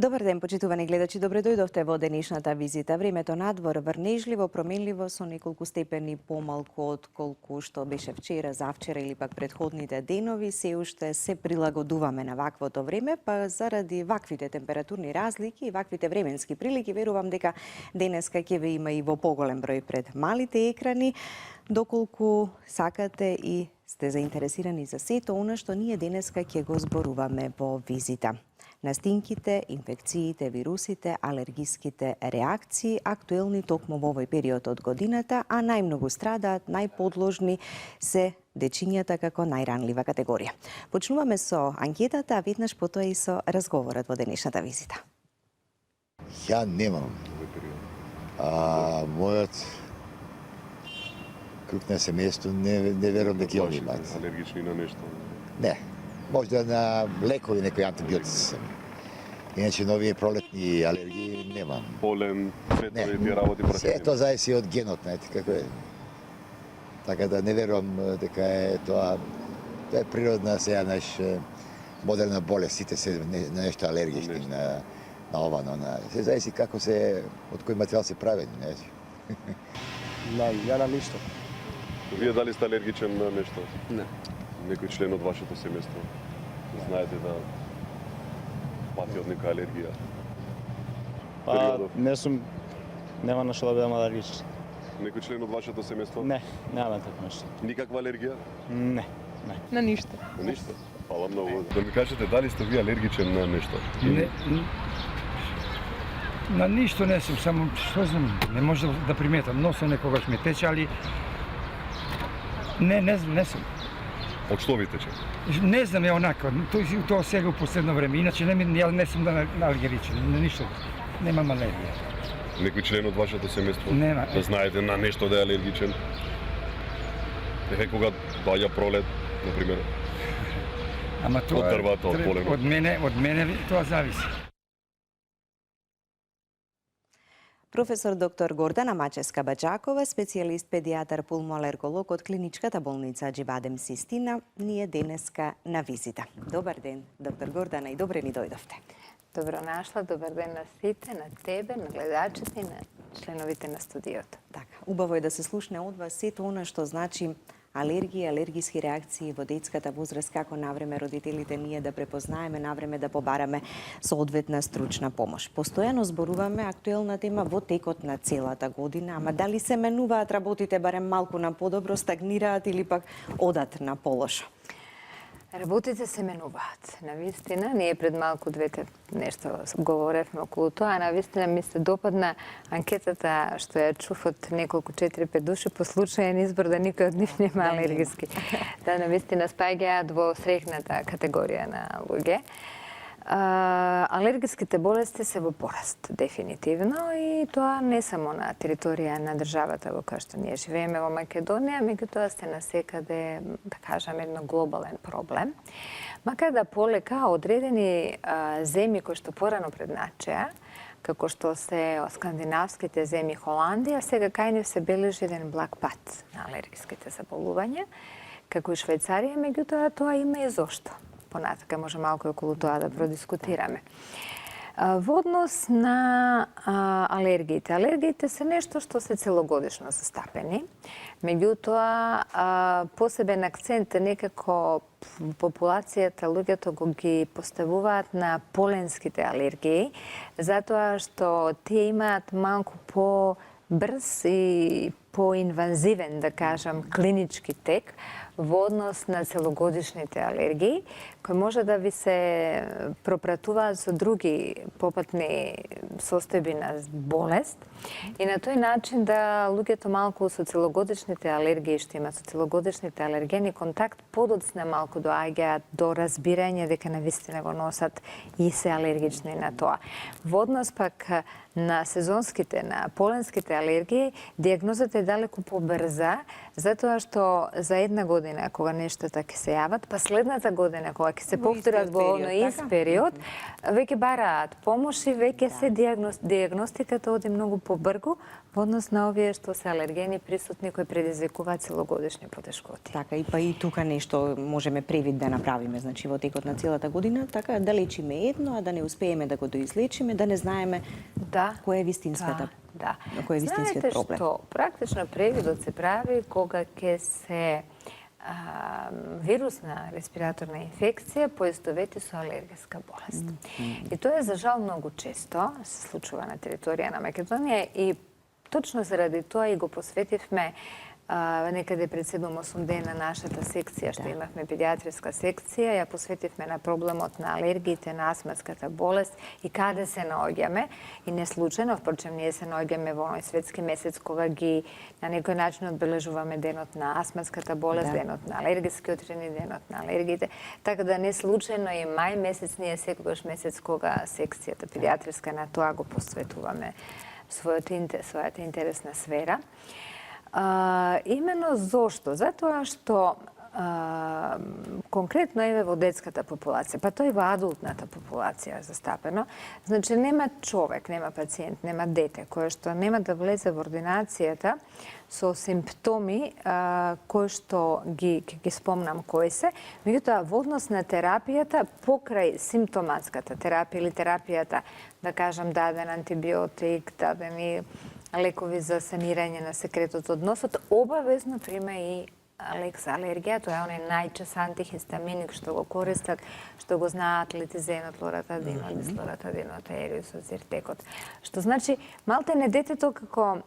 Добар ден, почитувани гледачи, добре дојдовте во денешната визита. Времето надвор врнежливо, променливо со неколку степени помалку од колку што беше вчера, завчера или пак предходните денови. Се уште се прилагодуваме на ваквото време, па заради ваквите температурни разлики и ваквите временски прилики, верувам дека денеска ќе ве има и во поголем број пред малите екрани, доколку сакате и сте заинтересирани за сето она што ние денеска ќе го зборуваме во визита. Настинките, инфекциите, вирусите, алергиските реакции, актуелни токму во овој период од годината, а најмногу страдаат, најподложни се дечињата како најранлива категорија. Почнуваме со анкетата, а веднаш потоа и со разговорот во денешната визита. Ја немам. Мојот круг на семејство не верувам дека ќе имаат. Алергични на нешто? Не. Можда на лекови, некои антибиотици сам. Иначе нови пролетни алергии немам. Полен, цветови тие работи против. Се тоа зависи од генот, знаете како е. Така да не верувам дека е тоа е природна сега модерна болест, сите се на нешто алергични на ова, на се зависи како се од кој материјал се правени, знаете. Ја на ништо. Вие дали сте алергичен на нешто? Не. Некој член од вашето семејство? Знаете да пати од нека алергија? Не сум, нема на што да бидам алергичен. Некој член од вашето семејство? Не, нема такво нешто. Никаква алергија? Не. На ништо. На ништо? Фала многу. Да ми кажете дали сте вие алергичен на нешто? Не, на ништо не сум, само што знам, не може да приметам. Носот некогаш ме тече, али не сум. Од што ви тече? Не знам, е онака, тоа сега у последно време. Иначе ја не сум алергичен, на ништо. Немам алергија. Некој член од вашето семејство? Нема. Да знаете на нешто да е алергичен? Кога доаѓа пролет, например? Ама тоа Од дрвата, од поленот? од мене тоа зависи. Професор доктор Гордана Мачевска-Баџакова, специјалист педијатар пулмоалерголог од клиничката болница Џивадем Систина, ни е денеска на визита. Добар ден, доктор Гордана, и добре ни дојдовте. Добро нашла, добар ден на сите, на тебе, на гледачите и на членовите на студиото. Така, убаво е да се слушне од вас сето она што значи алергија, алергиски реакции во детската возраст, како навреме родителите ние да препознаеме, навреме да побараме соодветна стручна помош. Постојано зборуваме актуелна тема во текот на целата година, ама дали се менуваат работите барем малку на подобро, стагнираат или пак одат на полошо? Работите се менуваат. Навистина, ние пред малку двете нешто говоревме околу тоа, а навистина ми се допадна анкетата што ја чув од неколку 4-5 души по случаен избор да никој од нив нема алергиски. Да, навистина спаѓаат во средната категорија на луѓе. Алергиските болести се во пораст, дефинитивно, и тоа не само на територија на државата во која што ние живееме во Македонија, меѓутоа сте насекаде, да кажам, едно глобален проблем. Макар да полека одредени земји кои што порано предначеа, како што се скандинавските земји, Холандија, сега кај нив се бележи еден благ пат на алергиските заболувања, како и Швајцарија, меѓутоа тоа има и зошто. Понатака може малку околу тоа да продискутираме. Во однос на алергиите. Алергиите се нешто што се целогодишно застапени. Меѓутоа, посебен акцент некако популацијата, луѓето го ги поставуваат на поленските алергии, затоа што тие имаат малку по-брз и поинвазивен, да кажам, клинички тек во однос на целогодишните алергии, кои може да ви се пропратуваат со други попатни состојби на болест и на тој начин да луѓето малку со целогодишните алергии што имаат со целогодишните алергени контакт подоцна малку доаѓаат до разбирање дека навистина го носат и се алергични на тоа. Во однос пак на сезонските, на поленските алергии, дијагнозата е далеку побрза, затоа што за една година година кога нештата ќе се јават, па следната година кога ќе се Во повторат истиот во период, оној ист така? период, веќе бараат помош и веќе се диагностиката оди многу побргу во однос на овие што се алергени присутни кои предизвикуваат целогодишни потешкоти. Така, и па и тука нешто можеме превид да направиме, значи во текот на целата година, така да лечиме едно, а да не успееме да го доизлечиме, да не знаеме кој е вистинската Да. кој е вистинскиот Знаете проблем. што, практично превидот се прави кога ќе се вирусна респираторна инфекција поистовети со алергиска болест. И тоа е за жал многу често се случува на територија на Македонија и точно заради тоа и го посветивме некаде пред 7-8 дена нашата секција, што имавме педиатриска секција, ја посветивме на проблемот на алергиите, на астматската болест и каде се наоѓаме. И не случајно, впрочем, ние се наоѓаме во оној светски месец кога ги на некој начин одбележуваме денот на астматската болест, денот на алергискиот рини, денот на алергиите. Така да не случајно и мај месец ние секогаш месец кога секцијата педиатриска на тоа го посветуваме својата интересна сфера. Именно зошто? Затоа што конкретно еве во детската популација, па тоа и во адултната популација застапено, значи нема човек, нема пациент, нема дете кое што нема да влезе во ординацијата со симптоми кои што ќе ги спомнам кои се, меѓутоа во однос на терапијата покрај симптоматската терапија или терапијата, да кажам, даден антибиотик, дадени лекови за санирање на секретот од носот, обавезно прима и лек за алергија. Тоа е оној најчест антихистаминик што го користат, што го знаат летизенот, лоратадинот, дислоратадинот, ериусот, зиртекот. Што значи, малте не детето како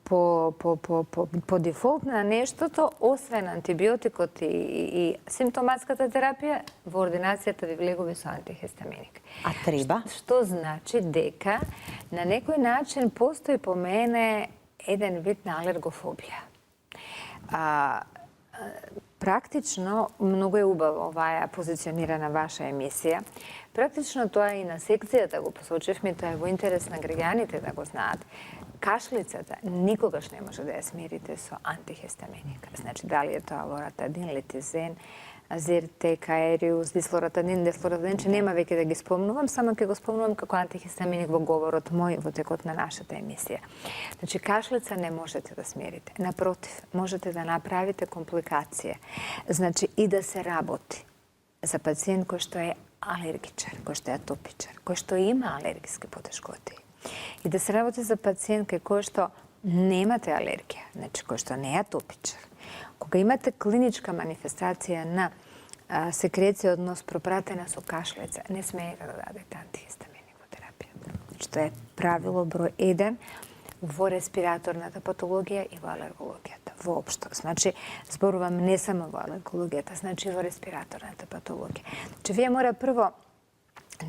по дефолт на нештото, освен антибиотикот и симптоматската терапија, во ординацијата ви влегови со антихистаминик. А треба? Што значи дека на некој начин постои по мене еден вид на алергофобија. Практично, многу е убаво оваа позиционирана ваша емисија. Практично тоа и на секцијата го посочивме, тоа е во интерес на граѓаните да го знаат. Кашлицата никогаш не може да ја смирите со антихистаминик. Значи, дали е тоа лоратадин, летизен, зиртек, ериус, дислоратадин, че нема веќе да ги спомнувам, само ќе го спомнувам како антихистаминик во говорот мој во текот на нашата емисија. Значи, кашлица не можете да смирите. Напротив, можете да направите компликација. Значи, и да се работи за пациент кој што е алергичар, кој што е атопичар, кој што има алергиски потешкоти. И да се работи за пациент кој што немате алергија, значи кој што не е атопичар. Кога имате клиничка манифестација на секреција од нос пропратена со кашлица, не смеете да дадете антихистаминик во терапијата. Значи, тоа е правило број 1 во респираторната патологија и во алергологијата воопшто. Значи, зборувам не само во алергологијата, значи во респираторната патологија. Значи, вие мора прво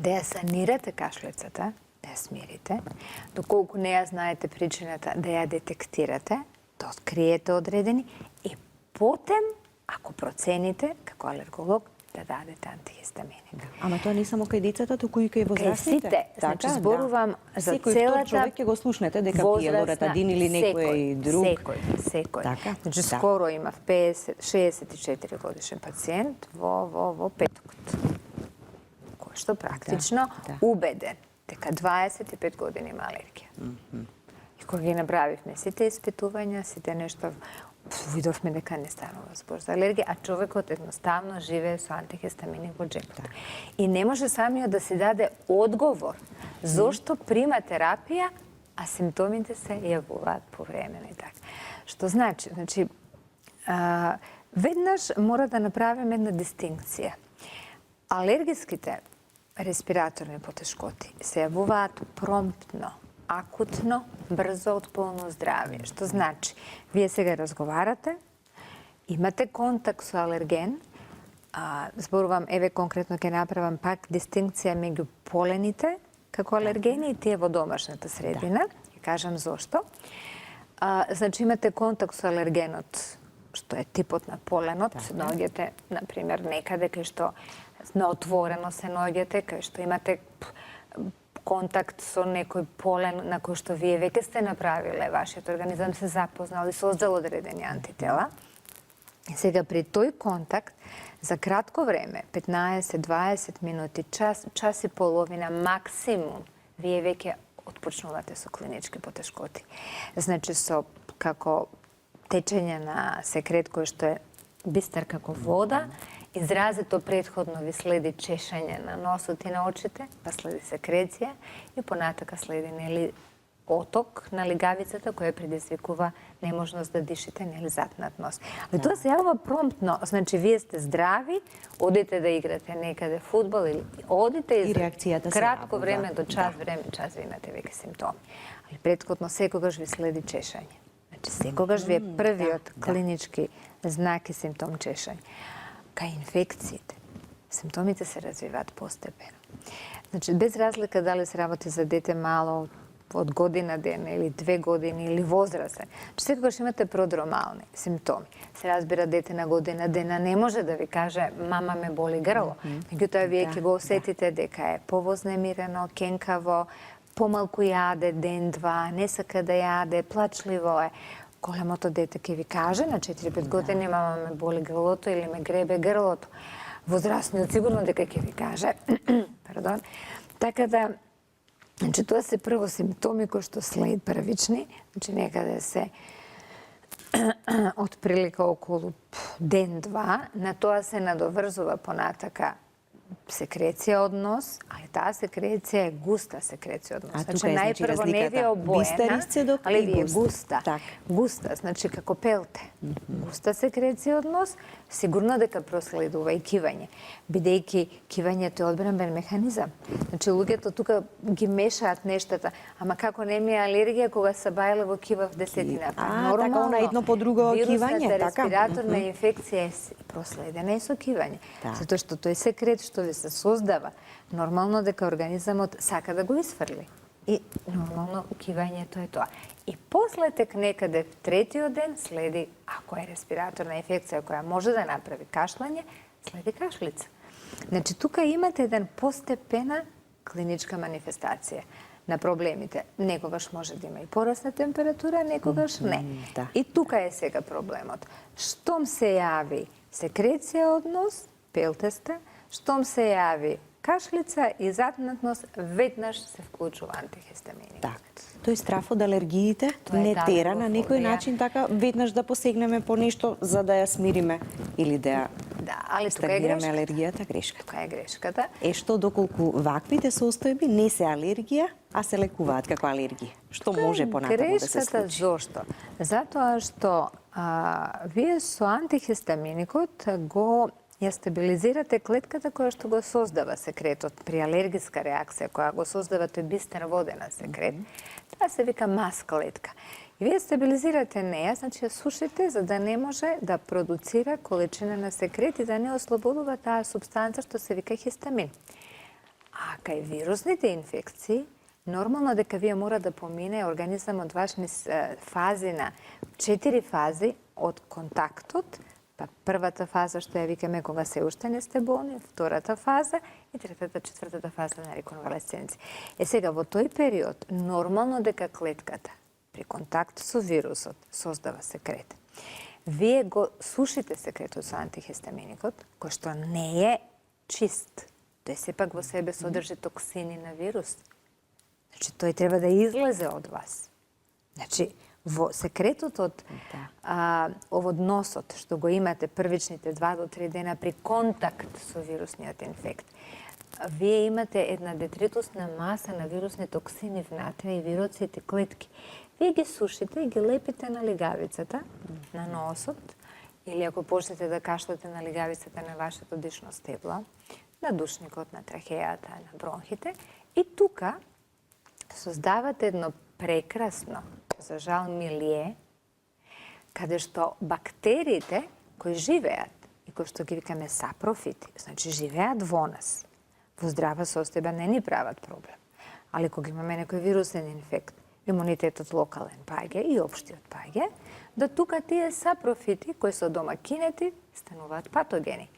да ја санирате кашлицата, да ја смирите, доколку не ја знаете причината, да ја детектирате, да откриете одредени и потем, ако процените, како алерголог, да дадете антихистаминик. Ама тоа не само кај децата, туку и кај возрастните. Кај сите. Значи, зборувам за секој целата човек ќе го слушнете дека пие лоратадин или некој друг. Секој. Така? Значи, скоро имав 64 годишен пациент во петокот, кој што практично убеден дека 25 години има алергија. И кога ги направивме сите испитувања, сите нешто, видовме дека не станува збор за алергија, а човекот едноставно живее со антихистаминик во джепот. И не може самиот да си даде одговор зошто прима терапија, а симптомите се јавуваат повремено и така. Што значи? Значи, веднаш мора да направиме една дистинкција. Алергиските респираторни потешкоти се јавуваат промптно, акутно, брзо од полно здравје. Што значи? Вие сега разговарате, имате контакт со алерген, зборувам, еве конкретно ќе направам пак дистинкција меѓу полените како алергени и тие во домашната средина. Ќе кажам зошто. Значи имате контакт со алергенот, што е типот на поленот, наоѓате, например, некаде кај што на отворено се наоѓате, кај што имате контакт со некој полен на кој што вие веќе сте направиле, вашиот организам се запознал и создал одредени антитела. Сега при тој контакт за кратко време, 15-20 минути, час и половина максимум, вие веќе отпочнувате со клинички потешкоти. Значи со како течење на секрет кој што е бистар како вода, изразито претходно ви следи чешање на носот и на очите, па следи секреција и понатака следи нели оток на лигавицата која предизвикува неможност да дишите нели затнат нос. Но тоа се јавува промптно, значи вие сте здрави, одите да играте некаде фудбал или одите И и реакцијата се кратко јавува. време до час ви имате веќе симптоми. Али претходно секогаш ви следи чешање. Значи секогаш ви е првиот клинички знак и симптом чешање. Кај инфекциите, симптомите се развиваат постепено. Значи, без разлика дали се работи за дете мало од година дена или 2 години или возрасен, че секогаш имате продромални симптоми. Се разбира, дете на година дена не може да ви каже мама ме боли грло. Меѓутоа вие ќе го осетите дека е повознемирено, кенкаво, помалку јаде ден-два, не сака да јаде, плачливо е. Големото дете ќе ви каже на 4-5 години мама ме боли грлото или ме гребе грлото. Возрастниот сигурно дека ќе ви каже, пардон. Така да, значи тоа се прво симптоми кои што след првични, значи некаде се отприлика околу ден-два, на тоа се надоврзува понатака секреција од нос, али таа секреција е густа секреција од нос. А тука Значи е, најпрво не ви е разликата. обоена, Бистарисцедок али и ви е густа. густа. Так. Густа, значи како пелте. Густа секреција од нос, сигурно дека проследува и кивање, бидејќи кивањето е одбранбен механизам. Значи луѓето тука ги мешаат нештата, ама како не ми е алергија кога се бајлево кивав десетина. така, она едно по друго кивање, Вирусната така? респираторна инфекција е проследена и со кивање. Да. Затоа што тој секрет што ви се создава, нормално дека организамот сака да го исфрли. И нормално кивањето е тоа. И после тек некаде третиот ден следи, ако е респираторна инфекција која може да направи кашлање, следи кашлица. Значи тука имате еден постепена клиничка манифестација на проблемите. Некогаш може да има и порасна температура, некогаш не. да. И тука е сега проблемот. Штом се јави секреција од нос, пелтеста, штом се јави кашлица и затнат нос, веднаш се вклучува антихистамини. Так. Тој страф од алергиите Тоа е не таа тера во на форма, некој ја. начин така веднаш да посегнеме по нешто за да ја смириме или да ја Да, али тука е стагнираме грешката. алергијата, грешка. Тука е грешката. Е што доколку ваквите состојби не се алергија, а се лекуваат како алергија. Што може понатаму да се Грешката случи? зошто? Затоа што вие со антихистаминикот го ја стабилизирате клетката која што го создава секретот при алергиска реакција, која го создава тој бистер водена секрет. Тоа се вика мас клетка. И вие стабилизирате неја, значи ја сушите за да не може да продуцира количина на секрет и да не ослободува таа супстанца што се вика хистамин. А кај вирусните инфекции, нормално дека вие мора да помине организамот ваш низ фази на 4 фази од контактот, па првата фаза што ја викаме кога се уште не сте болни, втората фаза и третата, четвртата фаза на реконвалесценција. Сега во тој период нормално дека клетката при контакт со вирусот создава секрет. Вие го сушите секретот со антихистаминикот, кој што не е чист. Тој сепак во себе содржи токсини на вирус. Значи, тој треба да излезе од вас. Значи, во секретот од овод носот, што го имате првичните 2 до 3 дена при контакт со вирусниот инфект, вие имате една детритусна маса на вирусни токсини внатре и вируците клетки. Вие ги сушите и ги лепите на лигавицата, на носот, или ако почнете да кашлате на лигавицата на вашето дишно стебло, на душникот, на трахејата, на бронхите, и тука создавате едно прекрасно, за жал, милие, каде што бактериите кои живеат и кои што ги викаме сапрофити, значи живеат во нас, во здрава состојба не ни прават проблем. Али кога имаме некој вирусен инфект, имунитетот локален паѓа и општиот паѓа, да тука тие сапрофити кои се домакинети стануваат патогени.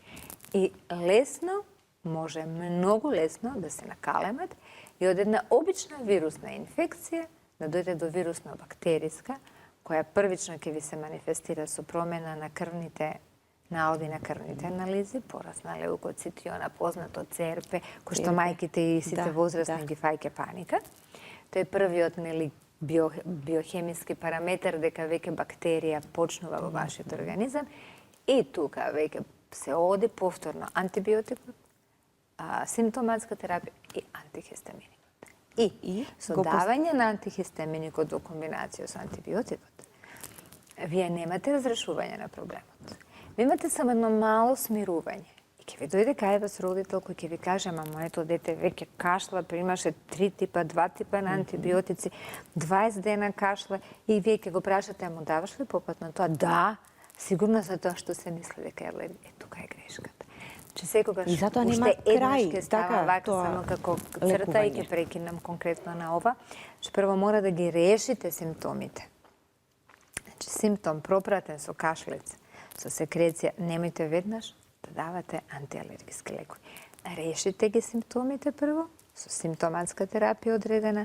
И лесно, може многу лесно да се накалемат и од една обична вирусна инфекција да дојде до вирусно-бактериска, која првично ќе ви се манифестира со промена на крвните наоди на крвните анализи, поrast на leukocitiona, познато ЦРП, кој што мајките и сите возрастни ги фаќа паника. Тој е првиот биохемиски параметар дека веќе бактерија почнува во вашиот организам и тука веќе се оди повторно антибиотикот, симптоматска терапија и антихистаминикот. И со давање на антихистаминикот во комбинација со антибиотикот, вие немате разрешување на проблемот. Ви имате само едно мало смирување. И ќе ви дојде кај вас родител кој ќе ви каже, ама моето дете веќе кашла, примаше 2 типа на антибиотици, 20 дена кашла и вие ќе го прашате, му даваш ли попат на тоа? Да, сигурно за тоа што се мисли дека е алергија. Тука е грешката. Че секогаш уште еднаш ќе става вака само како црта и ќе прекинам конкретно на ова, че прво мора да ги решите симптомите. Значи, симптом пропратен со кашлец, со секреција, немојте веднаш да давате антиалергиски лекови. Решите ги симптомите прво, со симптоматска терапија одредена,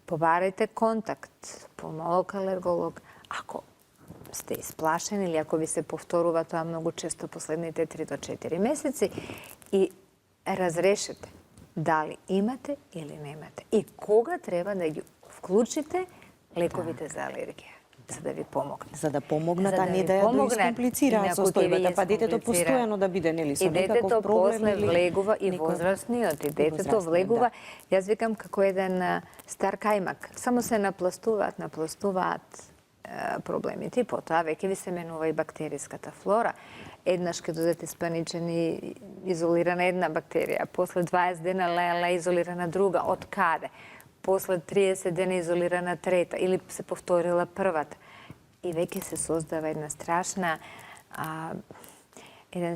побарајте контакт, пулмолог, алерголог, ако сте исплашени или ако ви се повторува тоа многу често последните 3 до 4 месеци и разрешете дали имате или немате и кога треба да ги вклучите лековите за алергија, за да ви помогнат. За да помогнат, а не да ја искомплицираат состојбата, па детето постојано да биде нели со некаков проблем или влегува и возрастниот, и детето влегува. Јас викам како еден стар кајмак, само се напластуваат проблемите и потоа веќе ви се менува и бактериската флора. Еднаш ќе додете спаничен и изолирана една бактерија, после 20 дена лела изолирана друга, од каде? После 30 дена изолирана трета или се повторила првата. И веќе се создава еден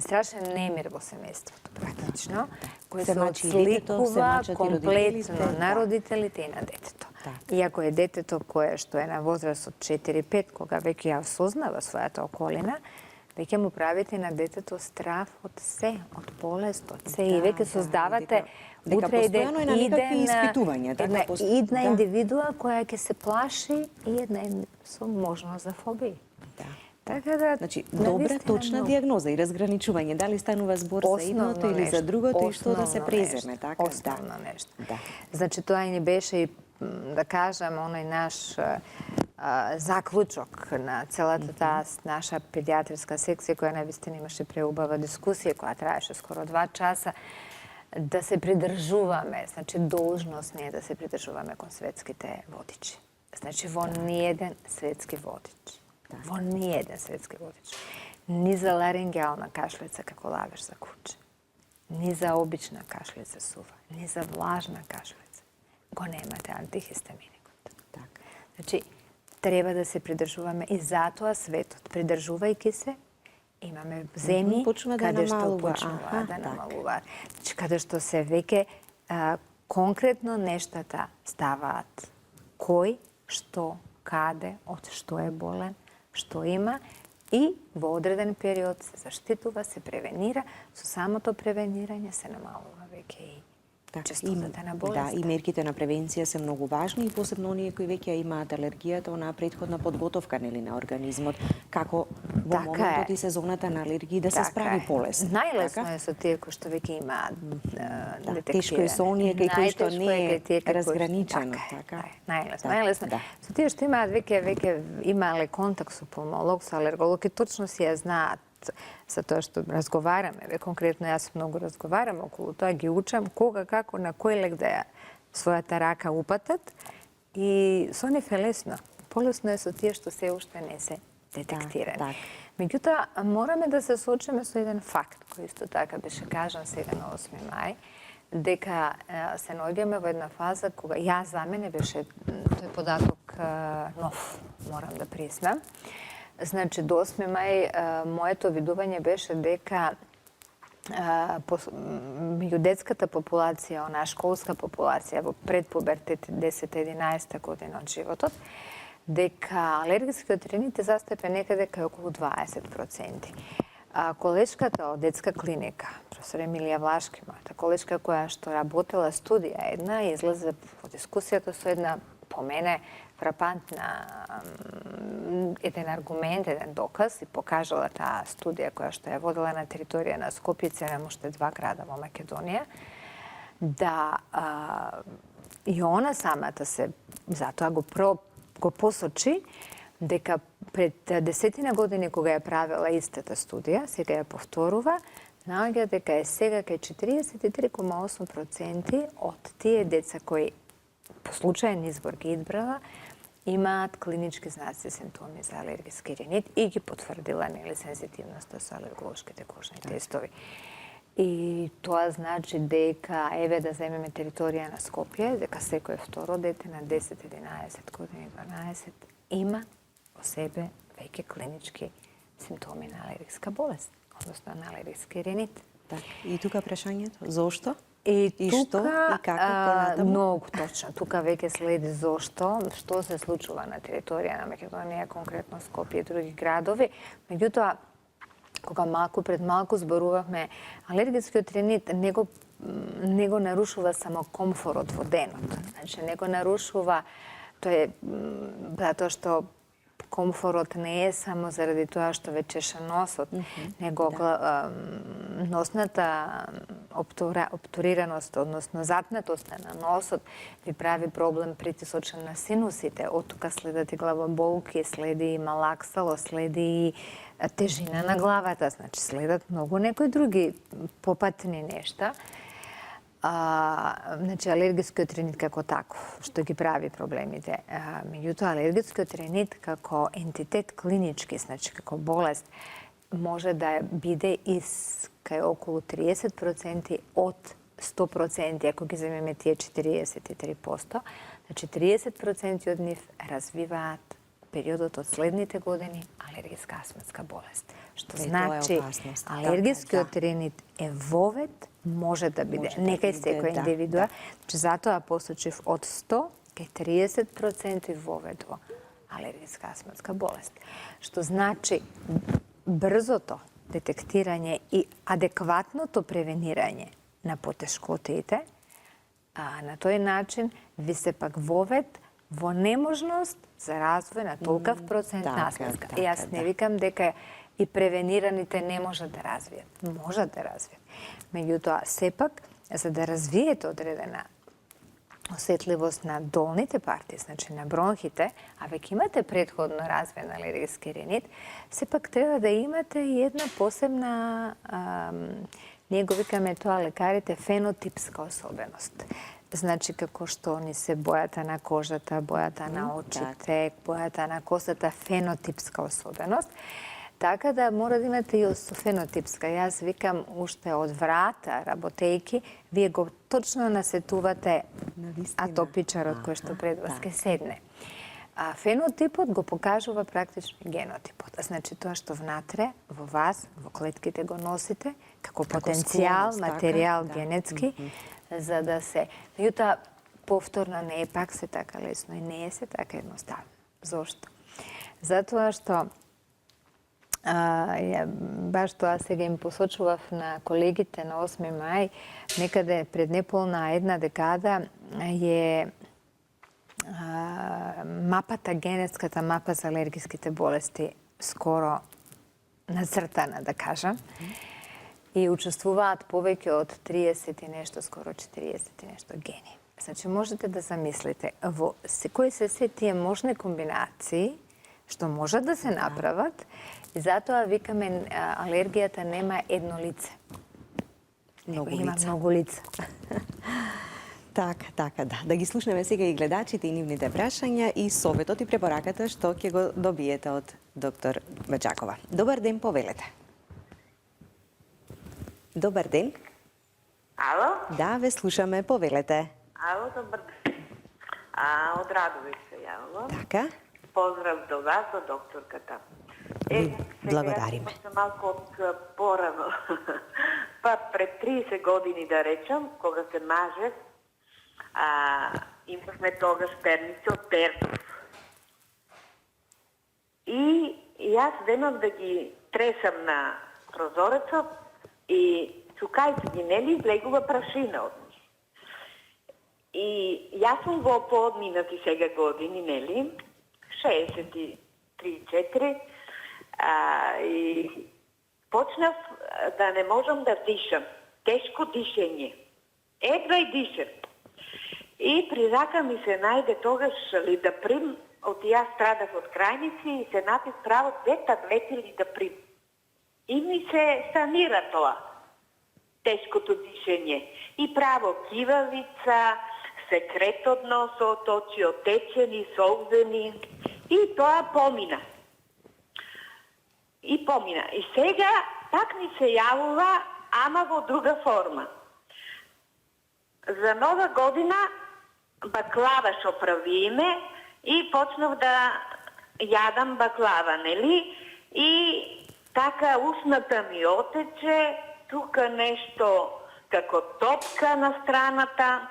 страшен немир во семејството, практично, кој се отсликува комплетно на родителите и на детето. Иако е детето кое што е на возраст од 4-5, кога веќе ја осознава својата околина, веќе му правите на детето страф од се, од болест, од се. И веќе создавате утре постојано е на некакви испитувања, една индивидуа која ќе се плаши и една со можност за фобии. Така да, значи, добра, точна диагноза и разграничување. Дали станува збор за едното или за другото и што да се преземе, така? Основно нешто. Значи, тоа и ни беше и, да кажам, оној наш заклучок на целата таа наша педиатриска секција, која навистина имаше преубава дискусија, која траеше скоро 2 часа, да се придржуваме, значи, должност не е да се придржуваме кон светските водичи. Значи, во ниеден светски водич. Во ниеден светски водич. Ни за ларингеална кашлица како лавеш за куче, ни за обична кашлица сува, ни за влажна кашлица. Го немате антихистаминикот. Значи, треба да се придржуваме и затоа светот, придржувајќи се, имаме земји каде што почнува да намалуваат. Значи, каде што се веќе конкретно нештата ставаат. Кој, што, каде, од што е болен, што има и во одреден период се заштитува, се превенира. Со самото превенирање се намалува веќе и честотата на болест. Да, и мерките на превенција се многу важни и посебно оние кои веќе имаат алергијата, онаа претходна подготовка нели на организмот, како во моментот и сезоната на алергии да се справи полесно. Најлесно е со тие кои што веќе имаат детектирани. Тешко е со оние кои што не е разграничено, така? Најлесно. Со тие што имаат веќе имале контакт со пулмолог, со алерголог и точно си ја знаат за тоа што разговараме, конкретно јас многу разговарам околу тоа, ги учам кога, како, на кој лек да ја својата рака упатат и со нив е лесно. Полесно е со тие што се уште не се детектирани. Меѓутоа, мораме да се соочиме со еден факт, кој исто така беше кажан сега на 8 мај, дека се наоѓаме во една фаза кога јас за мене беше тој податок нов, морам да признам. Значи, до 8 мај моето видување беше дека меѓу детската популација, онаа школска популација во предпубертет 10-11 година од животот, дека алергискиот риниит е застапен некаде кај околу 20%. Колешката од детска клиника, професор Емилија Влашки, мојата колешка која што работела студија една, излезе во дискусијата со една, по мене, еден аргумент, еден доказ и покажала таа студија која што ја водила на територија на Скопје, целем уште 2 града во Македонија, да и она самата се затоа го посочи дека пред 10 години кога ја правила истата студија, сега ја повторува, наоѓа дека е сега кај 43,8% од тие деца кои по случаен избор ги избрала, имаат клинички знаци симптоми за алергиски ринит и ги потврдила сензитивноста со алерголошките кожни тестови. И тоа значи дека, еве да земеме територија на Скопје, дека секој второ дете на 10, 11 години, 12 има во себе веќе клинички симптоми на алергиска болест, односно на алергиски ринит. Так, и тука прашањето, зошто? И што и како понатаму? Многу точно. Тука веќе следи зошто, што се случува на територија на Македонија, конкретно Скопје и други градови. Меѓутоа, кога пред малку зборувавме, алергискиот ринит не го нарушува само комфорот во денот. Значи, не го нарушува, тоа е затоа што комфорот не е само заради тоа што ве чеша носот, него носната обтурираност, односно затнатоста на носот ви прави проблем притисочен на синусите. Од тука следат и главоболки, следи и малаксало, следи и тежина на главата. Значи, следат многу некои други попатни нешта. Значи, алергискиот ринит како таков, што ги прави проблемите. Меѓутоа, алергискиот ринит како ентитет клинички, значи како болест, може да биде кај околу 30% од 100%, ако ги земеме тие 43%. Значи, 30% од нив развиваат периодот од следните години алергиска астматска болест. Што значи, алергискиот ринит е вовед, може да биде, не кај секој индивидуа, значи затоа посочив од 100 кај 30% воведува алергиска астматска болест. Што значи брзото детектирање и адекватното превенирање на потешкотиите, на тој начин ви се пак вовед во неможност за развој на толкав процент на астматска. И јас не викам дека и превенираните не можат да развијат. Можат да развијат. Меѓутоа, сепак, за да развиете одредена осетливост на долните партии, значи на бронхите, а веќе имате предходно развиен алергиски ринит, сепак треба да имате и една посебна, ние го викаме тоа лекарите, фенотипска особеност. Значи, како што ни се бојата на кожата, бојата на очите, бојата на косата, фенотипска особеност. Така да мора да имате и фенотипска. Јас викам уште од врата, работејки, вие го точно насетувате атопичарот кој што пред вас ке седне. А фенотипот го покажува практично генотипот. Значи тоа што внатре, во вас, во клетките го носите, како потенцијал, материјал генетски, за да се... Меѓутоа, повторно не е пак се така лесно и не е се така едноставно. Зошто? Затоа што баш тоа сега им посочував на колегите на 8 мај, некаде пред неполна една декада е мапата, генетската мапа за алергиските болести скоро нацртана, да кажам. И учествуваат повеќе од 30 и нешто, скоро 40 и нешто гени. Значи, можете да замислите, во кои се тие можни комбинации што можат да се направат, и затоа викаме алергијата нема едно лице. Има многу лица. Така, да. Да ги слушнеме сега и гледачите и нивните прашања и советот и препораката што ќе го добиете од доктор Баџакова. Добар ден, повелете. Добар ден. Ало? Да, ве слушаме, повелете. Ало, добар ден. Од Радовиш се јавувам. Така. Поздрав до вас, до докторката. Благодариме. Сега малку од порано. Па пред 30 години, да речам, кога се мажев, имавме тогаш перници од Тердов. И јас денов да ги тресам на прозорецот и цукајци ги нели излегува прашина од нив. И јас сум во подминати сега години, нели? 63-4. И почнав да не можам да дишам. Тешко дишење. Едва и дишам. И при рака ми се најде тогаш лидаприм, од јас страдав од крајници и се напив право 2 таблети лидаприм. И ми се санира тоа, тешкото дишење. И право кивавица, секрет од носот, очи отечени, солзени. И тоа помина. И сега пак ми се јавува, ама во друга форма. За нова година баклава шо правиме и почнав да јадам баклава, нели? И така устната ми отече, тука нешто како топка на страната.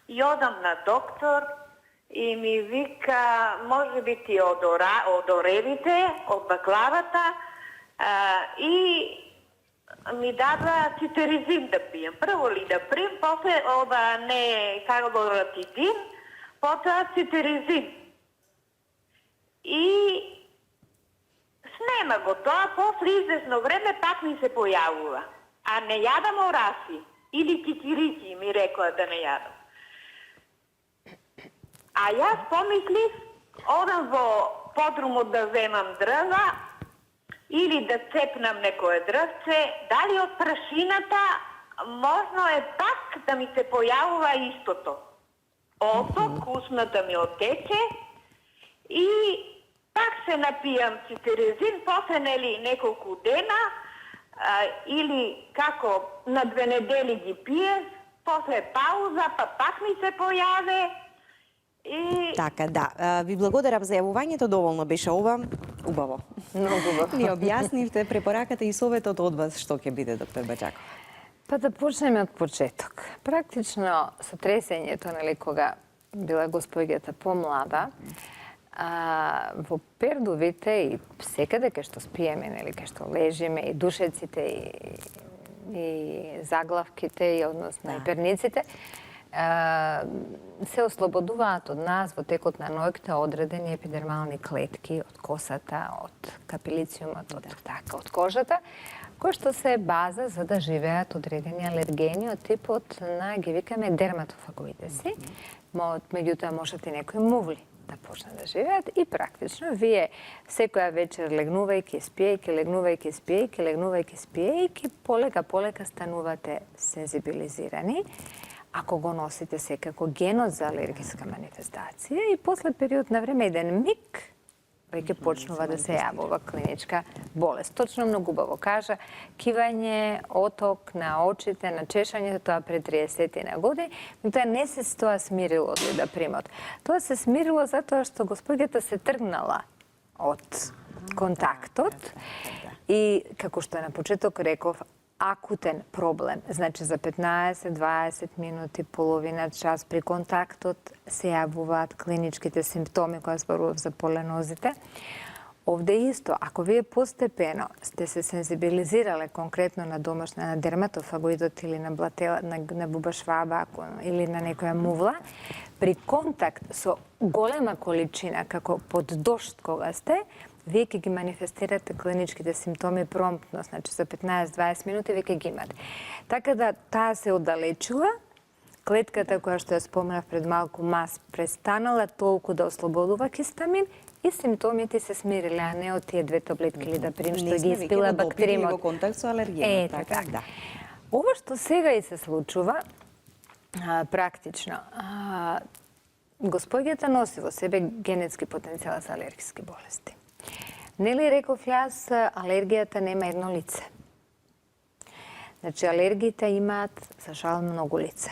И одам на доктор и ми вика, може би ти одоревите од баклавата, и ми дава цитеризин да пием. Прво лидаприм, после ова не карборатидин, потоа цитеризин. И снема го тоа, после известно време пак ми се појавува. А не јадам ораси или кикирики, ми рекоа да не јадам. А јас помислив, одам во подрумот да земам дрва или да цепнам некое дрвце, дали од прашината можно е пак да ми се појавува истото. Оток, устната ми отече и пак се напијам цитерезин, после нели неколку дена или како на 2 недели ги пие, после пауза, па пак ми се појаве. И... Така, да. Ви благодарам за јавувањето, доволно беше ова. Убаво. Многу убаво. Ни објаснивте препораката и советот од вас, што ќе биде, доктор Баџаков? Па да почнеме од почеток. Практично со тресењето, нели, кога била госпоѓата помлада, во пердовите и секаде кај што спиеме, нели, кај што лежиме, и душеците, и заглавките, и односно и перниците, се ослободуваат од нас во текот на ноќта одредени епидермални клетки од косата, од капилициумот, од кожата, кои што се база за да живеат одредени алергени од типот на, ги викаме, дерматофагоидеси. Меѓутоа можат и некои мувли да почнат да живеат и практично вие секоја вечер легнувајќи, спиејќи, полека станувате сензибилизирани. Ако го носите секако генот за алергиска манифестација и после период на време, еден миг, веќе почнува да се јавува клиничка болест. Точно многу убаво кажа, кивање, оток на очите, на чешање, тоа пред 30 години, но тоа не се тоа смирило од лидапримот. Тоа се смирило затоа што госпоѓата се тргнала од контактот и, како што на почеток реков, акутен проблем. Значи за 15-20 минути, половина час при контактот се јавуваат клиничките симптоми кои зборував за поленозите. Овде исто, ако вие постепено сте се сензибилизирале конкретно на домашна, на дерматофагоидот или на блатела, на бубашваба или на некоја мувла, при контакт со голема количина, како под дошт кога сте, вие ќе ги манифестирате клиничките симптоми промптно, значи за 15-20 минути вие ќе ги имате. Така да таа се оддалечува, клетката која што ја споменав пред малку мас престанала толку да ослободува хистамин и симптомите се смириле, а не од тие 2 таблетки лидаприм што ги испила бактеримот. Во контакт со алергенот. Така. Да. Ова што сега и се случува, практично, госпоѓата носи во себе генетски потенцијал за алергиски болести. Нели реков јас, алергијата нема едно лице. Значи, алергиите имаат, за жал, многу лице.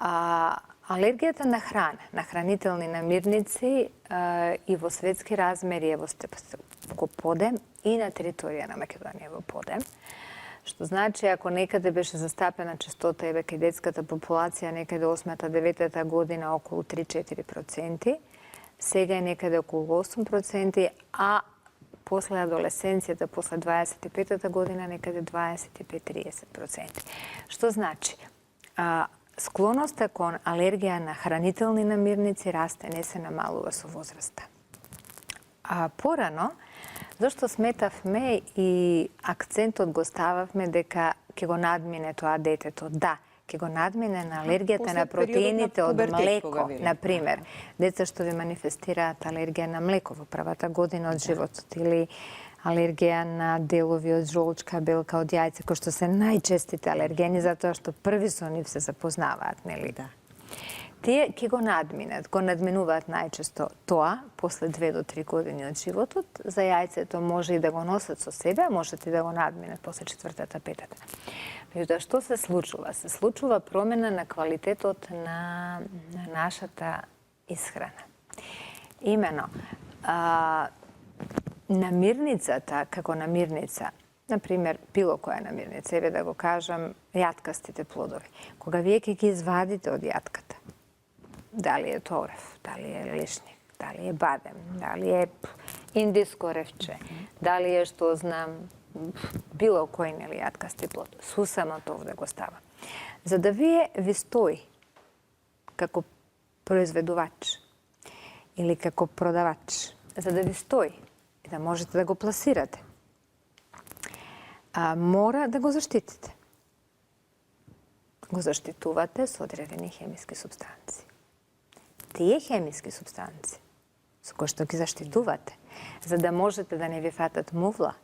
Алергијата на храна, на хранителни намирници и во светски размери е во подем и на територија на Македонија во подем. Што значи, ако некаде беше застапена честота и кај детската популација некаде 8-9 година околу 3-4%, сега е некаде околу 8%, а после адолесенцијата, после 25-та година, некаде 25-30%. Што значи? склоноста кон алергија на хранителни намирници расте, не се намалува со возраста. А порано, зашто сметавме и акцентот го стававме дека ќе го надмине тоа детето. Да, ќе го надмине на алергијата на протеините од млеко, например. Деца што ви манифестираат алергија на млеко во првата година од животот или алергија на делови од жолчка, белка од јајце, кои што се најчестите алергени затоа што први со нив се запознаваат, нели? Да. Тие ќе го надминат, го надминуваат најчесто тоа после 2 до 3 години од животот. За јајцето може и да го носат со себе, а можете и да го надминат после 4-та, 5-та. Меѓутоа, што се случува? Се случува промена на квалитетот на нашата исхрана. Имено, намирницата, како намирница, например, било која намирница, еве да го кажам, јаткастите плодови. Кога вие ќе ги извадите од јатката, дали е торев, дали е лишник, дали е бадем, дали е индиско ревче, дали е, што знам, било кој нели јаткасти плод, сусамот овде го става. За да ви стои како произведувач или како продавач, за да ви стои и да можете да го пласирате, мора да го заштитите. Го заштитувате со одредени хемиски супстанции. Тие хемиски супстанции со кои што ги заштитувате, за да можете да не ви фатат мувла,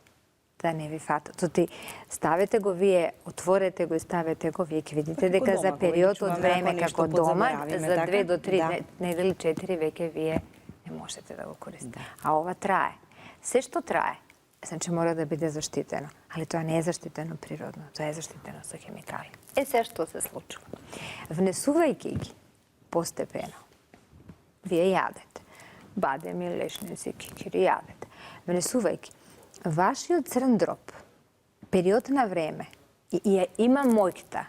да не ви фатат. Тоти ставете го вие, отворете го и ставете го, вие ќе видите дека за период од време како дома, за 2 до 3 недели, 4 веќе вие не можете да го користите. А ова трае. Се што трае, значи мора да биде заштитено, али тоа не е заштитено природно, тоа е заштитено со хемикали. Се што се случува? Внесувајќи ги постепено, вие јадете бадеми, лешници, кикири јадете. Внесувајќи, вашиот црн дроб, период на време, има моќта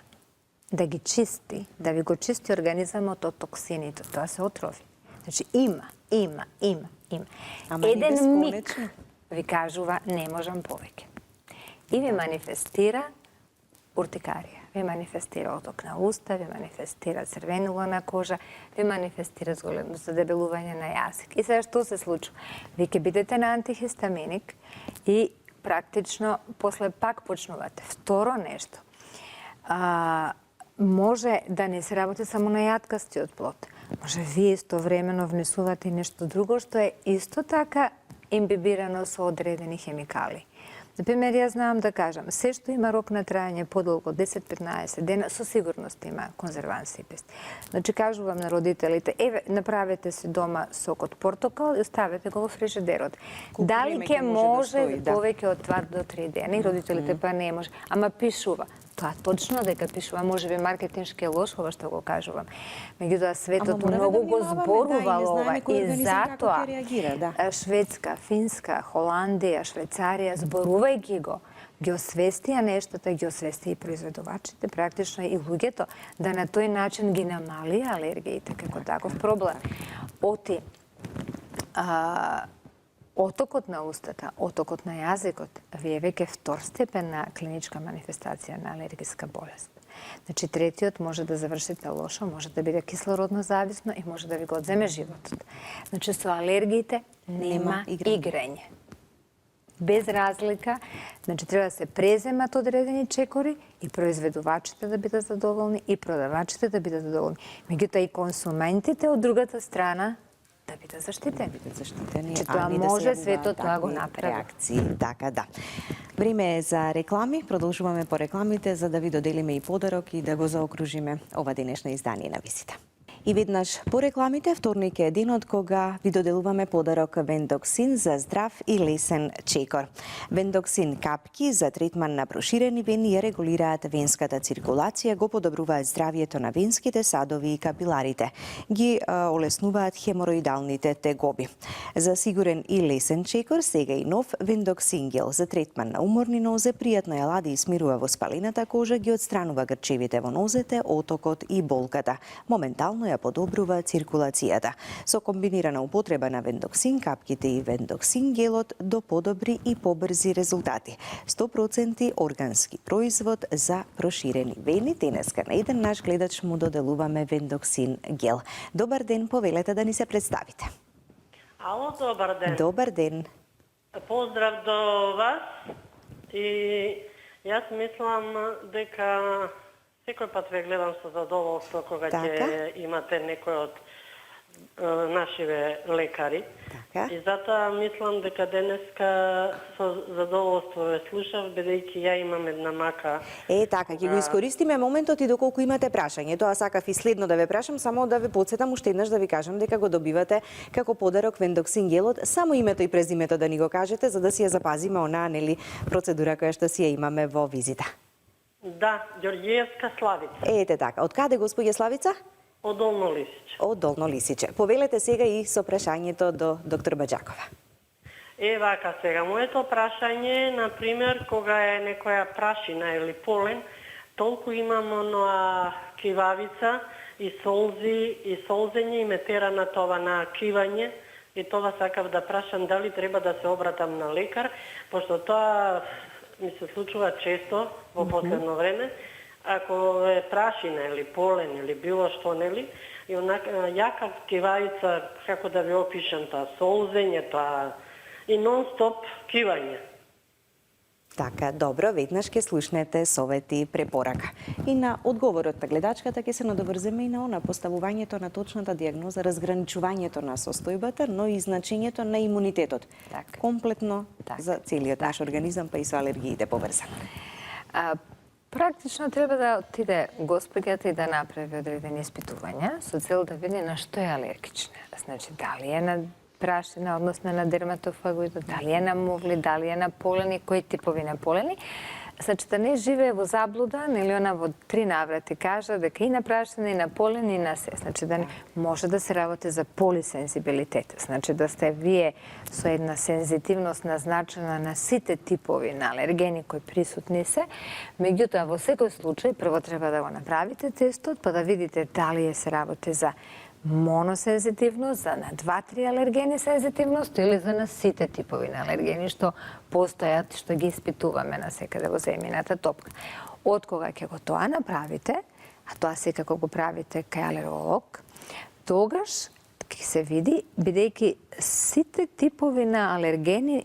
да ги чисти, да ви го чисти организамот од токсините, тоа се отрови. Значи има. Ама Еден миг ви кажува не можам повеќе. И ви манифестира уртикарија, ви манифестира оток на уста, ви манифестира црвенула на кожа, ви манифестира задебелување на јазик. И сега што се случува? Ви ќе бидете на антихистаминик и практично после пак почнувате. Второ нешто, може да не се работи само на јаткастиот плод. Може вие истовремено внесувате нешто друго што е исто така имбибирано со одредени хемикали. Например, јас знам да кажам, се што има рок на трајање подолго 10-15 дена, со сигурност има конзерванси и пест. Значи, кажувам на родителите, еве, направете си дома сок од портокал и оставете го во фрижидерот. Дали ќе може повеќе од 2 до 3 дена? И родителите па не може. Ама пишува. Тоа точно дека пишува, може би маркетиншки е лош ова што го кажувам. Меѓутоа светот многу го зборувал ова и затоа Шведска, Финска, Холандија, Швейцарија зборувајќи го, ги освестија нештото, ги освестија и произведувачите, практично и луѓето, да на тој начин ги намалија алергиите како таков проблем. Отокот на устата, отокот на јазикот, вие веќе вторстепенна клиничка манифестација на алергиска болест. Значи, третиот може да завршите лошо, може да биде кислородно зависно и може да ви го одземе животот. Значи, со алергиите нема играње. Без разлика, значи треба да се преземат одредени чекори и произведувачите да бидат задоволни и продавачите да бидат задоволни. Меѓутоа и консументите од другата страна да бидат заштитени. Че тоа може, светот тоа го направи. Реакции, така да. Време е за реклами, продолжуваме по рекламите за да ви доделиме и подарок и да го заокружиме ова денешно издание на Визита. И веднаш по рекламите, вторник е денот кога ви доделуваме подарок Вендоксин за здрав и лесен чекор. Вендоксин капки за третман на проширени вени ја регулираат венската циркулација, го подобруваат здравието на венските садови и капиларите, ги олеснуваат хемороидалните тегоби. За сигурен и лесен чекор, сега и нов Вендоксин гел за третман на уморни нозе, пријатно ја лади и смирува воспалената кожа, ги отстранува грчевите во нозете, отокот и болката. Моментално ја ја подобрува циркулацијата. Со комбинирана употреба на вендоксин, капките и вендоксин гелот до подобри и побрзи резултати. 100% органски производ за проширени вени. Денеска на еден наш гледач му доделуваме вендоксин гел. Добар ден, повелете да ни се представите. Ало, добар ден. Добар ден. Поздрав до вас. И јас мислам дека секој пат ве гледам со задоволство кога ќе имате некој од нашиве лекари. Така. И затоа мислам дека денеска со задоволство ве слушав, бидејќи ја имам една мака. Така, ќе го искористиме моментот и доколку имате прашање. Тоа сакав и следно да ве прашам, само да ве подсетам уште еднаш да ви кажам дека го добивате како подарок вендоксин гелот. Само името и презимето да ни го кажете, за да си ја запазиме онаа, нели, процедура која што си ја имаме во визита. Да, Ѓорѓиевска Славица. Ете така. Од каде, господја Славица? Од Долно Лисиче. Од Долно Лисиче. Повелете сега и со прашањето до доктор Баџакова. Вака сега, моето прашање, например, кога е некоја прашина или полен, толку имам оноа кивавица и солзи и солзење и ме тера на това на кивање, и това сакав да прашам дали треба да се обратам на лекар, пошто тоа ми се случува често во последно време. Ако е прашина или полен или било што, нели, и онака јака кивајца, како да ви опишам тоа, солзење, тоа и нон-стоп кивање. Така, добро, веднаш ќе слушнете совети и препорака. И на одговорот на гледачката ќе се надоврземе и на она поставувањето на точната диагноза, разграничувањето на состојбата, но и значењето на имунитетот. Така. Комплетно Така. за целиот наш организам, па и со алергиите поврзано. Практично треба да отиде господјата и да направи одредени испитувања со цел да види на што е алергична. Значи, дали е на прашина, односно на дерматофагоида, дали е на мувли, дали е на полени, кои типови на полени. Значи, да не живее во заблуда, нели она во 3 наврати кажа дека и на прашина, и на полени, и на се. Значи, да не може да се работи за полисензибилитет. Значи, да сте вие со една сензитивност назначена на сите типови на алергени кои присутни се. Меѓутоа, во секој случај, прво треба да го направите тестот, па да видите дали се работи за моносензитивност, за на 2-3 алергени сензитивност или за на сите типови на алергени што постојат, што ги испитуваме на секаде во земјината топка. Од кога ќе го тоа направите, а тоа секако го правите кај алерголог, тогаш ќе се види, бидејќи сите типови на алергени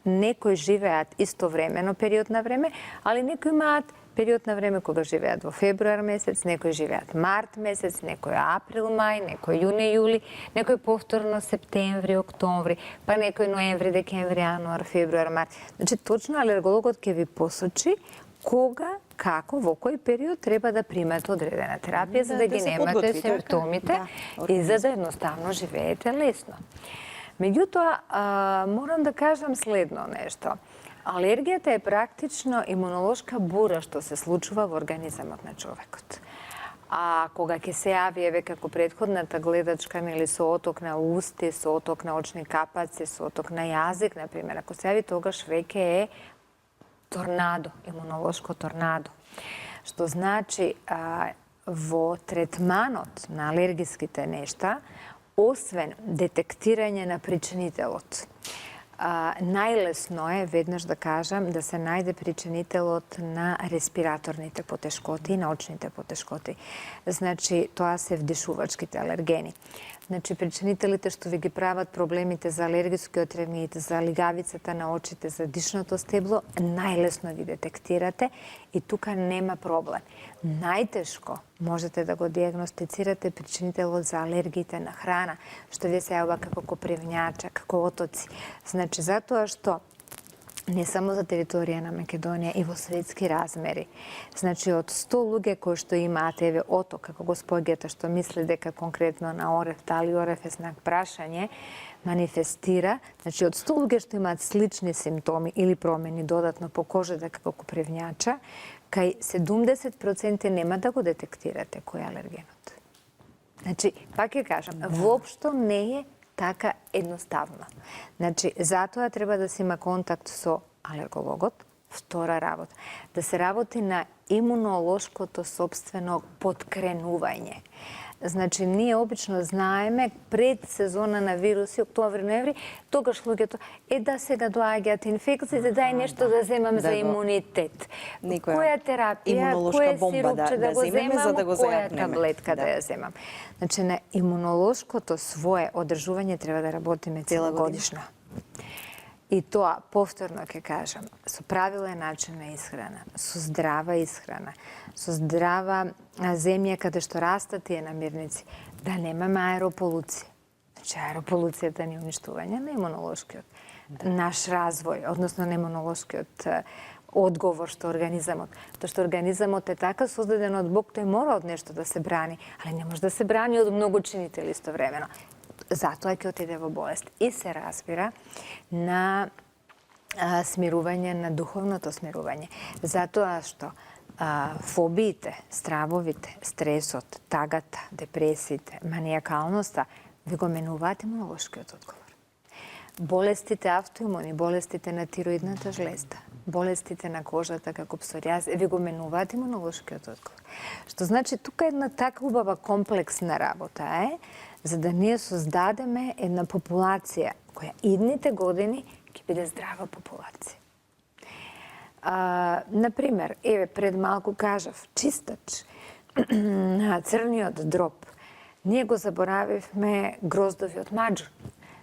некои живеат истовремено период на време, али некои имаат период на време кога живеат во февруар месец, некои живеат март месец, некои април, мај, некои јуни, јули, некои повторно септември, октомври, па некои ноември, декември, јануар, февруар, март. Значи, точно алергологот ќе ви посочи кога, како, во кој период треба да примете одредена терапија, за да ги немате симптомите и за да едноставно живеете лесно. Меѓутоа, морам да кажам следно нешто. Алергијата е практично имунолошка бура што се случува во организамот на човекот. А кога ќе се јави, еве како претходната гледачка, нели, со оток на усти, со оток на очни капаци, со оток на јазик, например, ако се јави, тогаш веќе е торнадо, имунолошко торнадо. Што значи, во третманот на алергиските нешта, освен детектирање на причинителот, најлесно е, веднаш да кажам, да се најде причинителот на респираторните потешкоти и на очните потешкоти. Значи, тоа се вдишувачките алергени. Значи, причинителите што ви ги прават проблемите за алергискиот ремит, за лигавицата на очите, за дишното стебло, најлесно ги детектирате и тука нема проблем. Најтешко можете да го диагностицирате причинителот за алергиите на храна, што ви се јавува како копривњача, како отоци. Значи, затоа што не само за територија на Македонија и во светски размери. Значи, од 100 луѓе кои што имаат, еве, оток, како господјата што мисли дека конкретно на ОРФ, дали ОРФ е знак прашање, манифестира, значи, од 100 луѓе што имаат слични симптоми или промени додатно по кожата како копривњача, кај 70% нема да го детектирате кој е алергенот. Значи, пак ќе кажам, воопшто не е така едноставно. Значи, затоа треба да се има контакт со алергологот. Втора работа, да се работи на имунолошкото собствено подкренување. Значи, ние обично знаеме пред сезона на вируси, октомври, ноември, тогаш луѓето да сега доаѓаат инфекциите, дај нешто да земам за имунитет. Која терапија, кој сирупче да го земам, за да го која зајакнеме. таблетка да ја земам. Значи, на имунолошкото свое одржување треба да работиме целогодишно. И тоа, повторно ќе кажам, со правилен начин на исхрана, со здрава исхрана, со здрава земја каде што растат тие намирници, да немаме аерополуција. Значи, аерополуцијата ни уништување на имунолошкиот наш развој, односно на имунолошкиот одговор што организамот. Тоа што организамот е така создаден од Бог, тој мора од нешто да се брани, али не може да се брани од многу чинители истовремено. Затоа ќе отиде во болест. И се разбира на смирување, на духовното смирување. Затоа што фобиите, стравовите, стресот, тагата, депресиите, манијакалноста ви го менуваат имунолошкиот одговор. Болестите автоимуни, болестите на тироидната жлезда, болестите на кожата како псориаз, ви го менуваат имунолошкиот одговор. Што значи тука една така убава комплексна работа е за да ние создадеме една популација која идните години ќе биде здрава популација. Например, еве пред малку кажав, чистач на црниот дроб. Ние го заборавивме гроздовиот маџун.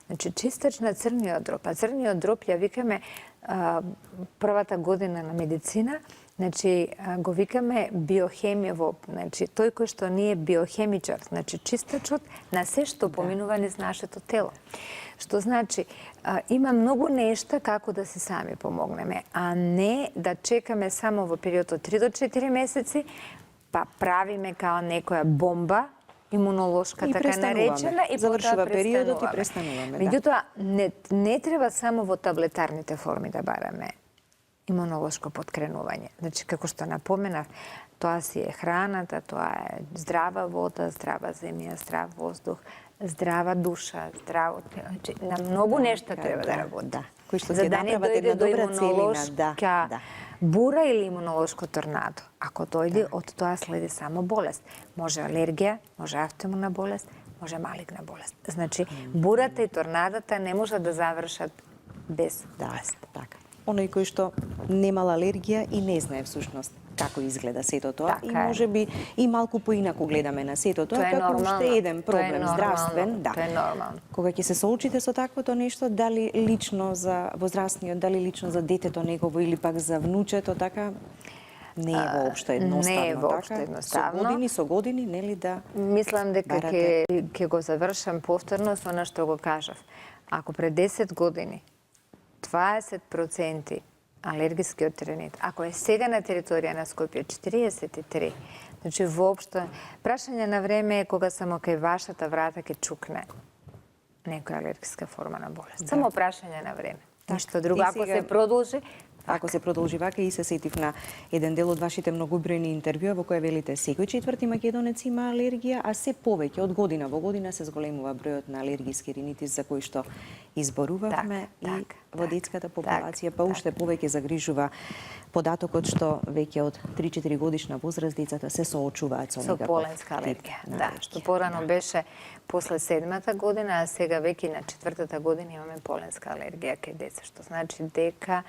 Значи, чистач на црниот дроб. А црниот дроб ја викаме првата година на медицина, значи го викаме биохемиево, значи тој кој што не е биохемичар, значи чистачот на се што поминува низ нашето тело. Што значи има многу нешта како да се сами помогнеме, а не да чекаме само во период од 3 до 4 месеци, па правиме као некоја бомба имунолошка, така наречена, и завршува периодот и престануваме. престануваме. Меѓутоа, не треба само во таблетарните форми да бараме имунолошко подкренување. Значи, како што напоменав, тоа си е храната, тоа е здрава вода, здрава земја, здрав воздух, здрава душа, здраво тело. Значи, на многу нешта треба да работи. Да. Кои што За ќе да не направат дојде една до добра целина. имунолошка бура или имунолошко торнадо. Ако дојде, од тоа следи само болест. Може алергија, може автоимуна болест, може малигна болест. Значи, бурата и торнадата не можат да завршат без болест. Така. Оној кој што немал алергија и не знае всушност како изгледа сето тоа, Така и е. можеби и малку поинаку гледаме на сето тоа, Тоа е како нормално. уште еден Тоа е проблем нормално. здравствен, да. Тоа е нормално. Кога ќе се соочите со таквото нешто, дали лично за возрастниот, дали лично за детето негово или пак за внучето, така не е воопшто едноставно. Не е воопшто така? едноставно. Со години, нели да Мислам дека барате. ќе го завршам повторно со она што го кажав. Ако пред 10 години 20% алергискиот ринит, ако е сега на територија на Скопје 43, значи воопшто прашање на време е кога само кај вашата врата ќе чукне некоја алергиска форма на болест. Само прашање на време. Ништо друго. И Ако сега- се продолжи, Ако се продолжи вака, и се сетив на еден дел од вашите многобројни интервјуа во која велите секој четврти македонец има алергија, а се повеќе од година во година се зголемува бројот на алергиски ринитис за кој што изборувавме и во детската популација, па уште повеќе загрижува податокот што веќе од 3-4 годишна возраст децата се соочуваат со со некаков поленска тип алергија. на Да, алергија. што порано беше после 7-та година, а сега веќе на 4-та година имаме поленска алергија кај деца, што значи дека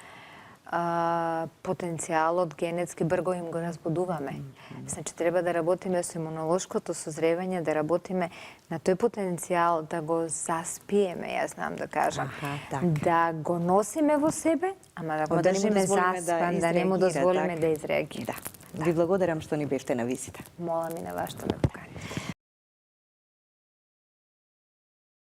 потенцијалот генетски брго им го разбудуваме. Значи, треба да работиме со имунолошкото созревање, да работиме на тој потенцијал, да го заспиеме, јас знам да кажам. така. Да го носиме во себе, ама да го Ама да не му држиме дозволиме заспан, да не му изреагира, дозволиме така. да изреагира. Да. Ви благодарам што ни бевте на визита. Молам и на вас што ме поканите.